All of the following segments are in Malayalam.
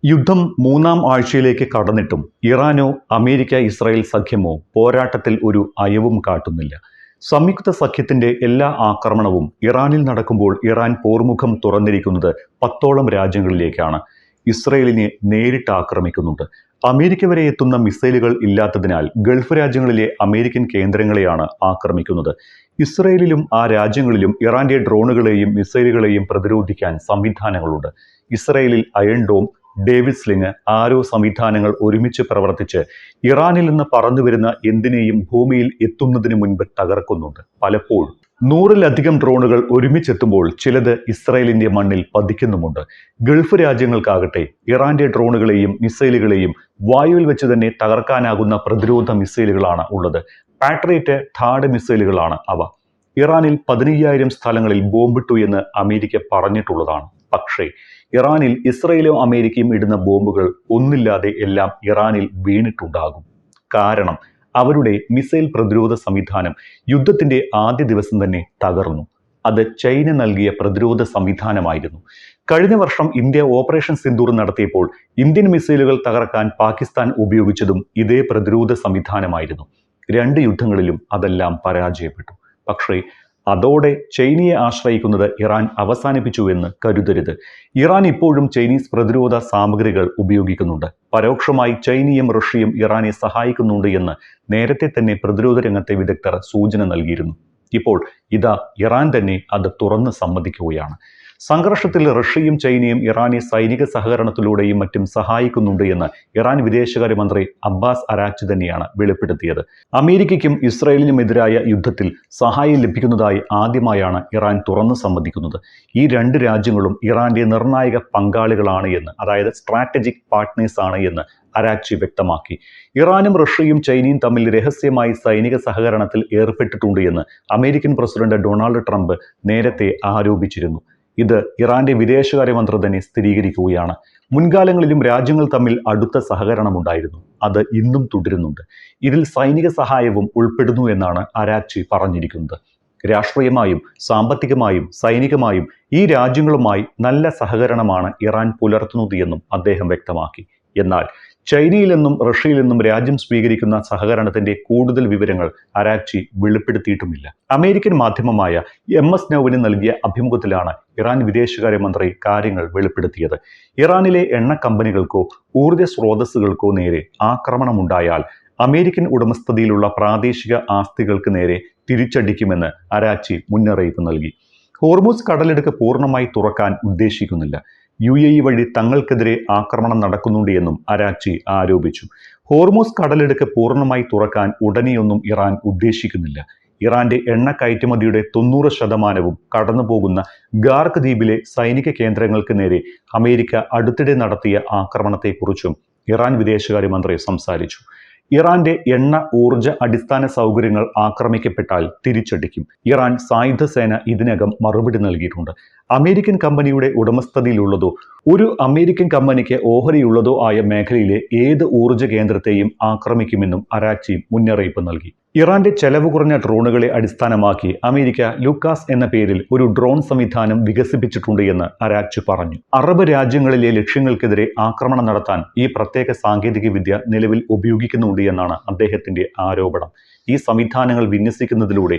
യുദ്ധം മൂന്നാം ആഴ്ചയിലേക്ക് കടന്നിട്ടും ഇറാനോ അമേരിക്ക ഇസ്രായേൽ സഖ്യമോ പോരാട്ടത്തിൽ ഒരു അയവും കാട്ടുന്നില്ല. സംയുക്ത സഖ്യത്തിന്റെ എല്ലാ ആക്രമണവും ഇറാനിൽ നടക്കുമ്പോൾ ഇറാൻ പോർമുഖം തുറന്നിരിക്കുന്നത് 10ഓളം രാജ്യങ്ങളിലേക്കാണ്. ഇസ്രായേലിനെ നേരിട്ട് ആക്രമിക്കുന്നുണ്ട്. അമേരിക്ക വരെ എത്തുന്ന മിസൈലുകൾ ഇല്ലാത്തതിനാൽ ഗൾഫ് രാജ്യങ്ങളിലെ അമേരിക്കൻ കേന്ദ്രങ്ങളെയാണ് ആക്രമിക്കുന്നത്. ഇസ്രായേലിലും ആ രാജ്യങ്ങളിലും ഇറാന്റെ ഡ്രോണുകളെയും മിസൈലുകളെയും പ്രതിരോധിക്കാൻ സംവിധാനങ്ങളുണ്ട്. ഇസ്രായേലിൽ അയൺ ഡോം, ഡേവിഡ് സ്ലിംഗ്, ആരോ സംവിധാനങ്ങൾ ഒരുമിച്ച് പ്രവർത്തിച്ച് ഇറാനിൽ നിന്ന് പറന്നുവരുന്ന എന്തിനേയും ഭൂമിയിൽ എത്തുന്നതിന് മുൻപ് തകർക്കുന്നുണ്ട്. പലപ്പോഴും 100-ലധികം ഡ്രോണുകൾ ഒരുമിച്ചെത്തുമ്പോൾ ചിലത് ഇസ്രായേലിന്റെ മണ്ണിൽ പതിക്കുന്നുമുണ്ട്. ഗൾഫ് രാജ്യങ്ങൾക്കാകട്ടെ ഇറാന്റെ ഡ്രോണുകളെയും മിസൈലുകളെയും വായുവിൽ വെച്ച് തന്നെ തകർക്കാനാകുന്ന പ്രതിരോധ മിസൈലുകളാണ് ഉള്ളത്. പാട്രിയറ്റ് താഡ് മിസൈലുകളാണ് അവ. ഇറാനിൽ 15,000 സ്ഥലങ്ങളിൽ ബോംബിട്ടു എന്ന് അമേരിക്ക പറഞ്ഞിട്ടുള്ളതാണ്. പക്ഷേ ഇറാനിൽ ഇസ്രായേലും അമേരിക്കയും ഇടുന്ന ബോംബുകൾ ഒന്നില്ലാതെ എല്ലാം ഇറാനിൽ വീണിട്ടുണ്ടാകും. കാരണം അവരുടെ മിസൈൽ പ്രതിരോധ സംവിധാനം യുദ്ധത്തിന്റെ ആദ്യ ദിവസം തന്നെ തകർന്നു. അത് ചൈന നൽകിയ പ്രതിരോധ സംവിധാനമായിരുന്നു. കഴിഞ്ഞ വർഷം ഇന്ത്യ ഓപ്പറേഷൻ സിന്ദൂർ നടത്തിയപ്പോൾ ഇന്ത്യൻ മിസൈലുകൾ തകർക്കാൻ പാകിസ്ഥാൻ ഉപയോഗിച്ചതും ഇതേ പ്രതിരോധ സംവിധാനമായിരുന്നു. 2 യുദ്ധങ്ങളിലും അതെല്ലാം പരാജയപ്പെട്ടു. പക്ഷേ അതോടെ ചൈനയെ ആശ്രയിക്കുന്നത് ഇറാൻ അവസാനിപ്പിച്ചു എന്ന് കരുതരുത്. ഇറാൻ ഇപ്പോഴും ചൈനീസ് പ്രതിരോധ സാമഗ്രികൾ ഉപയോഗിക്കുന്നുണ്ട്. പരോക്ഷമായി ചൈനയും റഷ്യയും ഇറാനെ സഹായിക്കുന്നുണ്ട് എന്ന് നേരത്തെ തന്നെ പ്രതിരോധ രംഗത്തെ വിദഗ്ധർ സൂചന നൽകിയിരുന്നു. ഇപ്പോൾ ഇതാ ഇറാൻ തന്നെ അത് തുറന്ന് സമ്മതിക്കുകയാണ്. സംഘർഷത്തിൽ റഷ്യയും ചൈനയും ഇറാനെ സൈനിക സഹകരണത്തിലൂടെയും മറ്റും സഹായിക്കുന്നുണ്ട് എന്ന് ഇറാൻ വിദേശകാര്യമന്ത്രി അബ്ബാസ് അരാക്ചി തന്നെയാണ് വെളിപ്പെടുത്തിയത്. അമേരിക്കയ്ക്കും ഇസ്രായേലിനുമെതിരായ യുദ്ധത്തിൽ സഹായം ലഭിക്കുന്നതായി ആദ്യമായാണ് ഇറാൻ തുറന്ന് സമ്മതിക്കുന്നത്. ഈ 2 രാജ്യങ്ങളും ഇറാന്റെ നിർണായക പങ്കാളികളാണ് എന്ന്, അതായത് സ്ട്രാറ്റജിക് പാർട്ട്നേഴ്സ് ആണ് എന്ന് അരാക്ചി വ്യക്തമാക്കി. ഇറാനും റഷ്യയും ചൈനയും തമ്മിൽ രഹസ്യമായി സൈനിക സഹകരണത്തിൽ ഏർപ്പെട്ടിട്ടുണ്ട് എന്ന് അമേരിക്കൻ പ്രസിഡന്റ് ഡൊണാൾഡ് ട്രംപ് നേരത്തെ ആരോപിച്ചിരുന്നു. ഇത് ഇറാന്റെ വിദേശകാര്യമന്ത്രി തന്നെ സ്ഥിരീകരിക്കുകയാണ്. മുൻകാലങ്ങളിലും രാജ്യങ്ങൾ തമ്മിൽ അടുത്ത സഹകരണമുണ്ടായിരുന്നു. അത് ഇന്നും തുടരുന്നുണ്ട്. ഇതിൽ സൈനിക സഹായവും ഉൾപ്പെടുന്നു എന്നാണ് അരാക്ചി പറഞ്ഞിരിക്കുന്നത്. രാഷ്ട്രീയമായും സാമ്പത്തികമായും സൈനികമായും ഈ രാജ്യങ്ങളുമായി നല്ല സഹകരണമാണ് ഇറാൻ പുലർത്തുന്നത് എന്നും അദ്ദേഹം വ്യക്തമാക്കി. എന്നാൽ ചൈനയിൽ നിന്നും റഷ്യയിൽ നിന്നും രാജ്യം സ്വീകരിക്കുന്ന സഹകരണത്തിന്റെ കൂടുതൽ വിവരങ്ങൾ അരാക്ചി വെളിപ്പെടുത്തിയിട്ടുമില്ല. അമേരിക്കൻ മാധ്യമമായ MS നൗവിന് നൽകിയ അഭിമുഖത്തിലാണ് ഇറാൻ വിദേശകാര്യമന്ത്രി കാര്യങ്ങൾ വെളിപ്പെടുത്തിയത്. ഇറാനിലെ എണ്ണ കമ്പനികൾക്കോ ഊർജ്ജ സ്രോതസ്സുകൾക്കോ നേരെ ആക്രമണമുണ്ടായാൽ അമേരിക്കൻ ഉടമസ്ഥതയിലുള്ള പ്രാദേശിക ആസ്തികൾക്ക് നേരെ തിരിച്ചടിക്കുമെന്ന് അരാക്ചി മുന്നറിയിപ്പ് നൽകി. ഹോർമുസ് കടലിടുക്ക് പൂർണ്ണമായി തുറക്കാൻ ഉദ്ദേശിക്കുന്നില്ല. UAE വഴി തങ്ങൾക്കെതിരെ ആക്രമണം നടക്കുന്നുണ്ട് എന്നും അരാക്ചി ആരോപിച്ചു. ഹോർമുസ് കടലിടുക്ക് പൂർണ്ണമായി തുറക്കാൻ ഉടനെയൊന്നും ഇറാൻ ഉദ്ദേശിക്കുന്നില്ല. ഇറാന്റെ എണ്ണ കയറ്റുമതിയുടെ 90% കടന്നുപോകുന്ന ഗാർക്ക് ദ്വീപിലെ സൈനിക കേന്ദ്രങ്ങൾക്ക് നേരെ അമേരിക്ക അടുത്തിടെ നടത്തിയ ആക്രമണത്തെക്കുറിച്ചും ഇറാൻ വിദേശകാര്യമന്ത്രി സംസാരിച്ചു. ഇറാന്റെ എണ്ണ ഊർജ അടിസ്ഥാന സൗകര്യങ്ങൾ ആക്രമിക്കപ്പെട്ടാൽ തിരിച്ചടിക്കും. ഇറാൻ സായുധ സേന ഇതിനകം മറുപടി നൽകിയിട്ടുണ്ട്. അമേരിക്കൻ കമ്പനിയുടെ ഉടമസ്ഥതയിലുള്ളതോ ഒരു അമേരിക്കൻ കമ്പനിക്ക് ഓഹരിയുള്ളതോ ആയ മേഖലയിലെ ഏത് ഊർജ കേന്ദ്രത്തെയും ആക്രമിക്കുമെന്നും അരാക്ചി മുന്നറിയിപ്പ് നൽകി. ഇറാന്റെ ചെലവ് കുറഞ്ഞ ഡ്രോണുകളെ അടിസ്ഥാനമാക്കി അമേരിക്ക ലൂക്കാസ് എന്ന പേരിൽ ഒരു ഡ്രോൺ സംവിധാനം വികസിപ്പിച്ചിട്ടുണ്ട് എന്ന് അരാക്ചി പറഞ്ഞു. അറബ് രാജ്യങ്ങളിലെ ലക്ഷ്യങ്ങൾക്കെതിരെ ആക്രമണം നടത്താൻ ഈ പ്രത്യേക സാങ്കേതിക വിദ്യ നിലവിൽ ഉപയോഗിക്കുന്നുണ്ട് എന്നാണ് അദ്ദേഹത്തിന്റെ ആരോപണം. ഈ സംവിധാനങ്ങൾ വിന്യസിക്കുന്നതിലൂടെ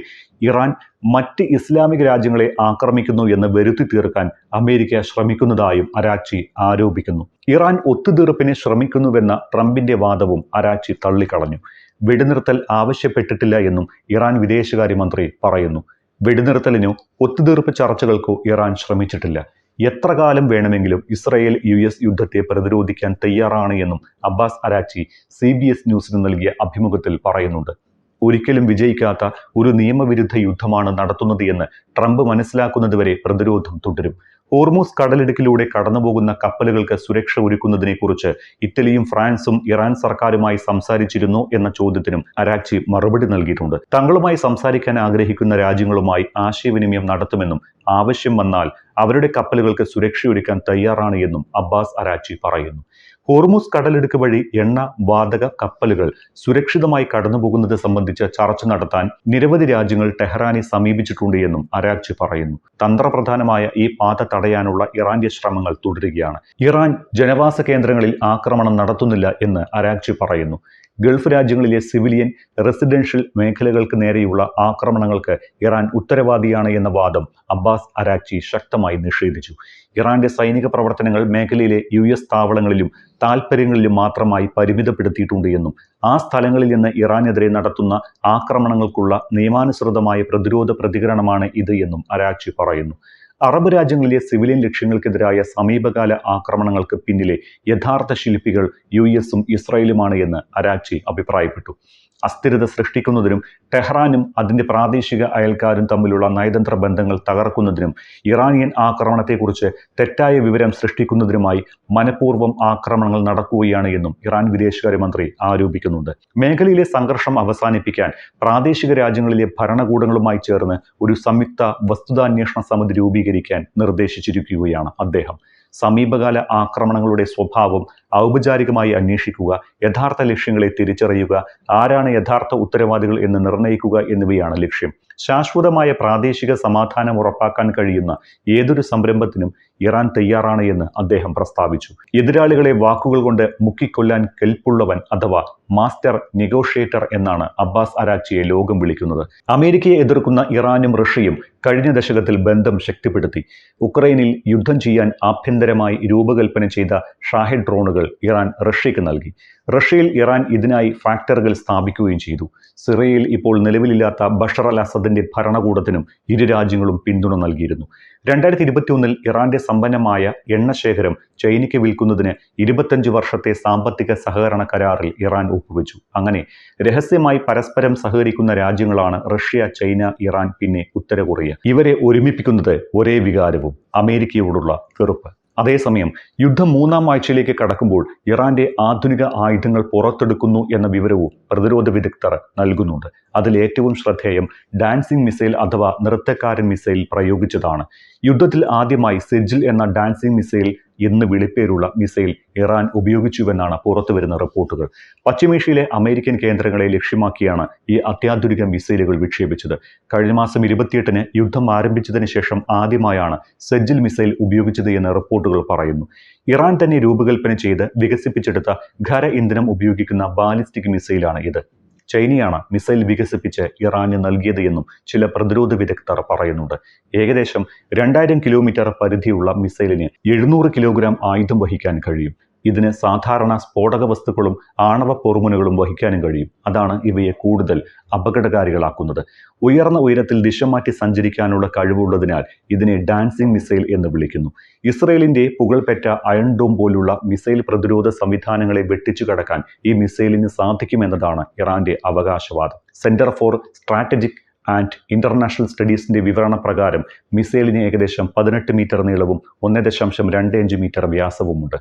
ഇറാൻ മറ്റ് ഇസ്ലാമിക രാജ്യങ്ങളെ ആക്രമിക്കുന്നു എന്ന് വരുത്തി തീർക്കാൻ അമേരിക്ക ശ്രമിക്കുന്നതായും അരാക്ചി ആരോപിക്കുന്നു. ഇറാൻ ഒത്തുതീർപ്പിന് ശ്രമിക്കുന്നുവെന്ന ട്രംപിന്റെ വാദവും അരാക്ചി തള്ളിക്കളഞ്ഞു. വെടിനിർത്തൽ ആവശ്യപ്പെട്ടിട്ടില്ല എന്നും ഇറാൻ വിദേശകാര്യമന്ത്രി പറയുന്നു. വെടിനിർത്തലിനോ ഒത്തുതീർപ്പ് ചർച്ചകൾക്കോ ഇറാൻ ശ്രമിച്ചിട്ടില്ല. എത്ര കാലം വേണമെങ്കിലും ഇസ്രായേൽ US യുദ്ധത്തെ പ്രതിരോധിക്കാൻ തയ്യാറാണ് എന്നും അബ്ബാസ് അരാക്ചി CBS ന്യൂസിന് നൽകിയ അഭിമുഖത്തിൽ പറയുന്നുണ്ട്. ഒരിക്കലും വിജയിക്കാത്ത ഒരു നിയമവിരുദ്ധ യുദ്ധമാണ് നടത്തുന്നത് എന്ന് ട്രംപ് മനസ്സിലാക്കുന്നതുവരെ പ്രതിരോധം തുടരും. ഹോർമുസ് കടലിടുക്കിലൂടെ കടന്നുപോകുന്ന കപ്പലുകൾക്ക് സുരക്ഷ ഒരുക്കുന്നതിനെ കുറിച്ച് ഇറ്റലിയും ഫ്രാൻസും ഇറാൻ സർക്കാരുമായി സംസാരിച്ചിരുന്നു എന്ന ചോദ്യത്തിനും അരാക്ചി മറുപടി നൽകിയിട്ടുണ്ട്. തങ്ങളുമായി സംസാരിക്കാൻ ആഗ്രഹിക്കുന്ന രാജ്യങ്ങളുമായി ആശയവിനിമയം നടത്തുമെന്നും ആവശ്യം വന്നാൽ അവരുടെ കപ്പലുകൾക്ക് സുരക്ഷയൊരുക്കാൻ തയ്യാറാണ് എന്നും അബ്ബാസ് അരാക്ചി പറയുന്നു. ഹോർമുസ് കടലിടുക്ക് വഴി എണ്ണ വാതക കപ്പലുകൾ സുരക്ഷിതമായി കടന്നുപോകുന്നത് സംബന്ധിച്ച് ചർച്ച നടത്താൻ നിരവധി രാജ്യങ്ങൾ ടെഹ്റാനെ സമീപിച്ചിട്ടുണ്ട് എന്നും അരാക്ചി പറയുന്നു. തന്ത്രപ്രധാനമായ ഈ പാത തടയാനുള്ള ഇറാന്റെ ശ്രമങ്ങൾ തുടരുകയാണ്. ഇറാൻ ജനവാസ കേന്ദ്രങ്ങളിൽ ആക്രമണം നടത്തുന്നില്ല എന്ന് അരാക്ചി പറയുന്നു. ഗൾഫ് രാജ്യങ്ങളിലെ സിവിലിയൻ റെസിഡൻഷ്യൽ മേഖലകൾക്ക് നേരെയുള്ള ആക്രമണങ്ങൾക്ക് ഇറാൻ ഉത്തരവാദിയാണ് എന്ന വാദം അബ്ബാസ് അരാക്ചി ശക്തമായി നിഷേധിച്ചു. ഇറാന്റെ സൈനിക പ്രവർത്തനങ്ങൾ മേഖലയിലെ US താവളങ്ങളിലും താൽപ്പര്യങ്ങളിലും മാത്രമായി പരിമിതപ്പെടുത്തിയിട്ടുണ്ട് എന്നും ആ സ്ഥലങ്ങളിൽ നിന്ന് ഇറാനെതിരെ നടത്തുന്ന ആക്രമണങ്ങൾക്കുള്ള നിയമാനുസൃതമായ പ്രതിരോധ പ്രതികരണമാണ് ഇത് എന്നും അരാക്ചി പറയുന്നു. അറബ് രാജ്യങ്ങളിലെ സിവിലിയൻ ലക്ഷ്യങ്ങൾക്കെതിരായ സമീപകാല ആക്രമണങ്ങൾക്ക് പിന്നിലെ യഥാർത്ഥ ശില്പികൾ US-ഉം ഇസ്രായേലുമാണ് എന്ന് അരാക്ചി അഭിപ്രായപ്പെട്ടു. അസ്ഥിരത സൃഷ്ടിക്കുന്നതിനും ടെഹ്റാനും അതിന്റെ പ്രാദേശിക അയൽക്കാരും തമ്മിലുള്ള നയതന്ത്ര ബന്ധങ്ങൾ തകർക്കുന്നതിനും ഇറാനിയൻ ആക്രമണത്തെക്കുറിച്ച് തെറ്റായ വിവരം സൃഷ്ടിക്കുന്നതിനുമായി മനഃപൂർവ്വം ആക്രമണങ്ങൾ നടക്കുകയാണ് എന്നും ഇറാൻ വിദേശകാര്യമന്ത്രി ആരോപിക്കുന്നുണ്ട്. മേഖലയിലെ സംഘർഷം അവസാനിപ്പിക്കാൻ പ്രാദേശിക രാജ്യങ്ങളിലെ ഭരണകൂടങ്ങളുമായി ചേർന്ന് ഒരു സംയുക്ത വസ്തുതാന്വേഷണ സമിതി രൂപീകരിക്കാൻ നിർദ്ദേശിച്ചിരിക്കുകയാണ് അദ്ദേഹം. സമീപകാല ആക്രമണങ്ങളുടെ സ്വഭാവം ഔപചാരികമായി അന്വേഷിക്കുക, യഥാർത്ഥ ലക്ഷ്യങ്ങളെ തിരിച്ചറിയുക, ആരാണ് യഥാർത്ഥ ഉത്തരവാദികൾ എന്ന് നിർണ്ണയിക്കുക എന്നിവയാണ് ലക്ഷ്യം. ശാശ്വതമായ പ്രാദേശിക സമാധാനം ഉറപ്പാക്കാൻ കഴിയുന്ന ഏതൊരു സംരംഭത്തിനും ഇറാൻ തയ്യാറാണ് എന്ന് അദ്ദേഹം പ്രസ്താവിച്ചു. എതിരാളികളെ വാക്കുകൾ കൊണ്ട് മുക്കിക്കൊല്ലാൻ കെൽപ്പുള്ളവൻ അഥവാ മാസ്റ്റർ നെഗോഷിയേറ്റർ എന്നാണ് അബ്ബാസ് അരാക്ചിയെ ലോകം വിളിക്കുന്നത്. അമേരിക്കയെ എതിർക്കുന്ന ഇറാനും റഷ്യയും കഴിഞ്ഞ ദശകത്തിൽ ബന്ധം ശക്തിപ്പെടുത്തി. ഉക്രൈനിൽ യുദ്ധം ചെയ്യാൻ ആഭ്യന്തരമായി രൂപകൽപ്പന ചെയ്ത ഷാഹിഡ് ഡ്രോണുകൾ ഇറാൻ റഷ്യയ്ക്ക് നൽകി. റഷ്യയിൽ ഇറാൻ ഇതിനായി ഫാക്ടറികൾ സ്ഥാപിക്കുകയും ചെയ്തു. സിറിയയിൽ ഇപ്പോൾ നിലവിലില്ലാത്ത ബഷർ അൽ അസദിന്റെ ഭരണകൂടത്തിനും ഇരു രാജ്യങ്ങളും പിന്തുണ നൽകിയിരുന്നു. 2021 ഇറാന്റെ സമ്പന്നമായ എണ്ണശേഖരം ചൈനയ്ക്ക് വിൽക്കുന്നതിന് 25 വർഷത്തെ സാമ്പത്തിക സഹകരണ കരാറിൽ ഇറാൻ ഒപ്പുവെച്ചു. അങ്ങനെ രഹസ്യമായി പരസ്പരം സഹകരിക്കുന്ന രാജ്യങ്ങളാണ് റഷ്യ, ചൈന, ഇറാൻ, പിന്നെ ഉത്തര കൊറിയ. ഇവരെ ഒരുമിപ്പിക്കുന്നത് ഒരേ വികാരവും, അമേരിക്കയോടുള്ള വെറുപ്പ്. അതേസമയം യുദ്ധം 3-ാം ആഴ്ചയിലേക്ക് കടക്കുമ്പോൾ ഇറാന്റെ ആധുനിക ആയുധങ്ങൾ പുറത്തെടുക്കുന്നു എന്ന വിവരവും പ്രതിരോധ വിദഗ്ധർ നൽകുന്നുണ്ട്. അതിൽ ഏറ്റവും ശ്രദ്ധേയം ഡാൻസിംഗ് മിസൈൽ അഥവാ നൃത്തക്കാരൻ മിസൈൽ പ്രയോഗിച്ചതാണ്. യുദ്ധത്തിൽ ആദ്യമായി സെജിൽ എന്ന ഡാൻസിംഗ് മിസൈൽ എന്ന് വിളിപ്പേരുള്ള മിസൈൽ ഇറാൻ ഉപയോഗിച്ചുവെന്നാണ് പുറത്തുവരുന്ന റിപ്പോർട്ടുകൾ. പശ്ചിമേഷ്യയിലെ അമേരിക്കൻ കേന്ദ്രങ്ങളെ ലക്ഷ്യമാക്കിയാണ് ഈ അത്യാധുനിക മിസൈലുകൾ വിക്ഷേപിച്ചത്. കഴിഞ്ഞ മാസം 28-ന് യുദ്ധം ആരംഭിച്ചതിന് ശേഷം ആദ്യമായാണ് സെജിൽ മിസൈൽ ഉപയോഗിച്ചത് എന്ന് റിപ്പോർട്ടുകൾ പറയുന്നു. ഇറാൻ തന്നെ രൂപകൽപ്പന ചെയ്ത് വികസിപ്പിച്ചെടുത്ത ഖര ഇന്ധനം ഉപയോഗിക്കുന്ന ബാലിസ്റ്റിക് മിസൈലാണ് ഇത്. ചൈനയാണ് മിസൈൽ വികസിപ്പിച്ച് ഇറാന് നൽകിയത് എന്നും ചില പ്രതിരോധ വിദഗ്ധർ പറയുന്നുണ്ട്. ഏകദേശം 2000 കിലോമീറ്റർ പരിധിയുള്ള മിസൈലിന് 700 കിലോഗ്രാം ആയുധം വഹിക്കാൻ കഴിയും. ഇതിന് സാധാരണ സ്ഫോടക വസ്തുക്കളും ആണവ പോർമുനകളും വഹിക്കാനും കഴിയും. അതാണ് ഇവയെ കൂടുതൽ അപകടകാരികളാക്കുന്നത്. ഉയർന്ന ഉയരത്തിൽ ദിശ മാറ്റി സഞ്ചരിക്കാനുള്ള കഴിവുള്ളതിനാൽ ഇതിനെ ഡാൻസിംഗ് മിസൈൽ എന്ന് വിളിക്കുന്നു. ഇസ്രയേലിന്റെ പുകൾപെറ്റ അയൺ ഡോം പോലുള്ള മിസൈൽ പ്രതിരോധ സംവിധാനങ്ങളെ വെട്ടിച്ചു കടക്കാൻ ഈ മിസൈലിന് സാധിക്കുമെന്നതാണ് ഇറാന്റെ അവകാശവാദം. Centre for strategic and international സ്റ്റഡീസിന്റെ വിവരണ പ്രകാരം മിസൈലിന് ഏകദേശം 18 മീറ്റർ നീളവും 1.25 മീറ്റർ വ്യാസവുമുണ്ട്.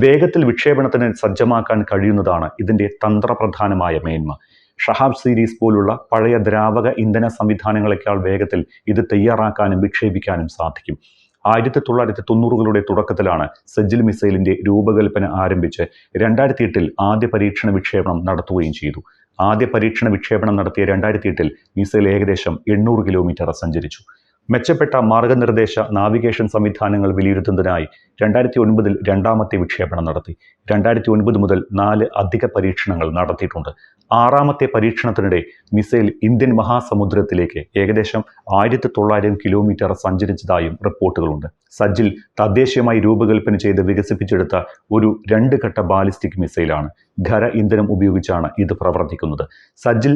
വേഗത്തിൽ വിക്ഷേപണത്തിന് സജ്ജമാക്കാൻ കഴിയുന്നതാണ് ഇതിന്റെ തന്ത്രപ്രധാനമായ മേന്മ. ഷഹാബ് സീരീസ് പോലുള്ള പഴയ ദ്രാവക ഇന്ധന സംവിധാനങ്ങളെക്കാൾ വേഗത്തിൽ ഇത് തയ്യാറാക്കാനും വിക്ഷേപിക്കാനും സാധിക്കും. 1990കളുടെ തുടക്കത്തിലാണ് സെജിൽ മിസൈലിന്റെ രൂപകൽപ്പന ആരംഭിച്ച് 2008-ൽ ആദ്യ പരീക്ഷണ വിക്ഷേപണം നടത്തുകയും ചെയ്തു. ആദ്യ പരീക്ഷണ വിക്ഷേപണം നടത്തിയ 2008-ൽ മിസൈൽ ഏകദേശം 800 കിലോമീറ്റർ സഞ്ചരിച്ചു. മെച്ചപ്പെട്ട മാർഗനിർദ്ദേശ നാവിഗേഷൻ സംവിധാനങ്ങൾ വിലയിരുത്തുന്നതിനായി 2009-ൽ രണ്ടാമത്തെ വിക്ഷേപണം നടത്തി. 2009 മുതൽ 4 അധിക പരീക്ഷണങ്ങൾ നടത്തിയിട്ടുണ്ട്. 6ാമത്തെ പരീക്ഷണത്തിനിടെ മിസൈൽ ഇന്ത്യൻ മഹാസമുദ്രത്തിലേക്ക് ഏകദേശം 1900 കിലോമീറ്റർ സഞ്ചരിച്ചതായും റിപ്പോർട്ടുകളുണ്ട്. സജിൽ തദ്ദേശീയമായി രൂപകൽപ്പന ചെയ്ത് വികസിപ്പിച്ചെടുത്ത ഒരു 2 ഘട്ട ബാലിസ്റ്റിക് മിസൈലാണ്. ഖര ഇന്ധനം ഉപയോഗിച്ചാണ് ഇത് പ്രവർത്തിക്കുന്നത്. സജിൽ,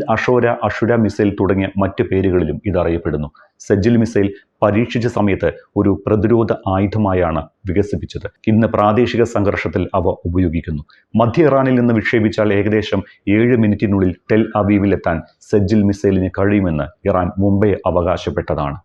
അഷുര മിസൈൽ തുടങ്ങിയ മറ്റ് പേരുകളിലും ഇത് അറിയപ്പെടുന്നു. സജിൽ മിസൈൽ പരീക്ഷിച്ച സമയത്ത് ഒരു പ്രതിരോധ ആയുധമായാണ് വികസിപ്പിച്ചത്. ഇന്ന് പ്രാദേശിക സംഘർഷത്തിൽ അവ ഉപയോഗിക്കുന്നു. മധ്യ ഇറാനിൽ നിന്ന് വിക്ഷേപിച്ചാൽ ഏകദേശം 7 മിനിറ്റിനുള്ളിൽ ടെൽ അവീവിലെത്താൻ സജിൽ മിസൈലിന് കഴിയുമെന്ന് ഇറാൻ മുമ്പേ അവകാശപ്പെട്ടതാണ്.